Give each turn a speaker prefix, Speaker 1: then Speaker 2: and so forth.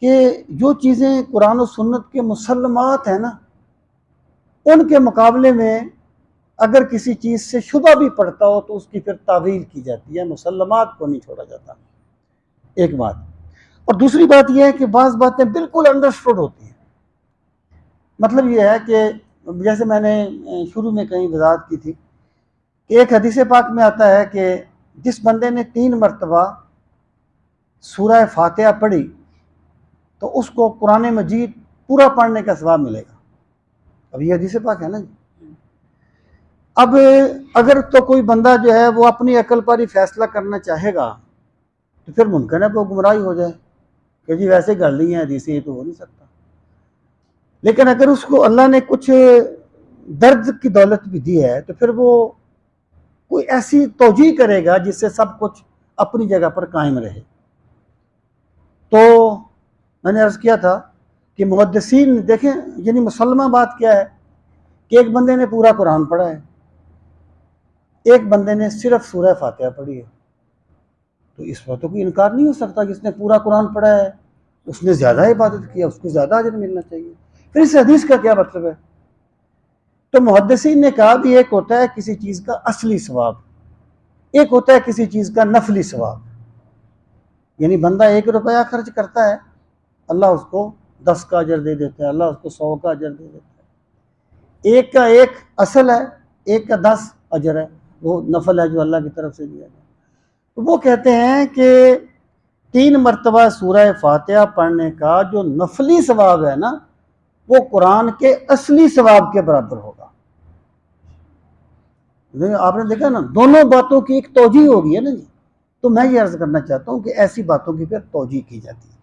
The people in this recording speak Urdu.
Speaker 1: کہ جو چیزیں قرآن و سنت کے مسلمات ہیں نا، ان کے مقابلے میں اگر کسی چیز سے شبہ بھی پڑتا ہو تو اس کی پھر تعویل کی جاتی ہے، مسلمات کو نہیں چھوڑا جاتا. ایک بات. اور دوسری بات یہ ہے کہ بعض باتیں بالکل انڈرسٹوڈ ہوتی ہیں. مطلب یہ ہے کہ جیسے میں نے شروع میں کہیں وضاحت کی تھی کہ ایک حدیث پاک میں آتا ہے کہ جس بندے نے 3 مرتبہ سورہ فاتحہ پڑھی تو اس کو قرآن مجید پورا پڑھنے کا ثواب ملے گا. اب یہ حدیث پاک ہے نا جی. اب اگر تو کوئی بندہ جو ہے وہ اپنی عقل پر ہی فیصلہ کرنا چاہے گا تو پھر ممکن ہے وہ گمراہی ہو جائے کہ جی ویسے گڑھ لی ہیں حدیثیں، یہ تو ہو نہیں سکتا. لیکن اگر اس کو اللہ نے کچھ درد کی دولت بھی دی ہے تو پھر وہ کوئی ایسی توجیہ کرے گا جس سے سب کچھ اپنی جگہ پر قائم رہے. تو میں نے عرض کیا تھا کہ محدثین دیکھیں، یعنی مسلمہ بات کیا ہے کہ ایک بندے نے پورا قرآن پڑھا ہے، ایک بندے نے صرف سورہ فاتحہ پڑھی ہے، تو اس پر تو کوئی انکار نہیں ہو سکتا کہ اس نے پورا قرآن پڑھا ہے، اس نے زیادہ عبادت کیا، اس کو زیادہ اجر ملنا چاہیے. پھر اس حدیث کا کیا مطلب ہے؟ تو محدثین نے کہا بھی ایک ہوتا ہے کسی چیز کا اصلی ثواب، ایک ہوتا ہے کسی چیز کا نفلی ثواب. یعنی بندہ 1 روپیہ خرچ کرتا ہے، اللہ اس کو 10 کا اجر دے دیتا ہے، اللہ اس کو 100 کا اجر دے دیتا ہے. ایک کا 1 اصل ہے، ایک کا 10 اجر ہے، وہ نفل ہے جو اللہ کی طرف سے دیا جائے. تو وہ کہتے ہیں کہ 3 مرتبہ سورہ فاتحہ پڑھنے کا جو نفلی ثواب ہے نا، وہ قرآن کے اصلی ثواب کے برابر ہوگا. آپ نے دیکھا نا، دونوں باتوں کی ایک توجیہ ہوگی ہے نا جی. تو میں یہ عرض کرنا چاہتا ہوں کہ ایسی باتوں کی پھر توجیہ کی جاتی ہے.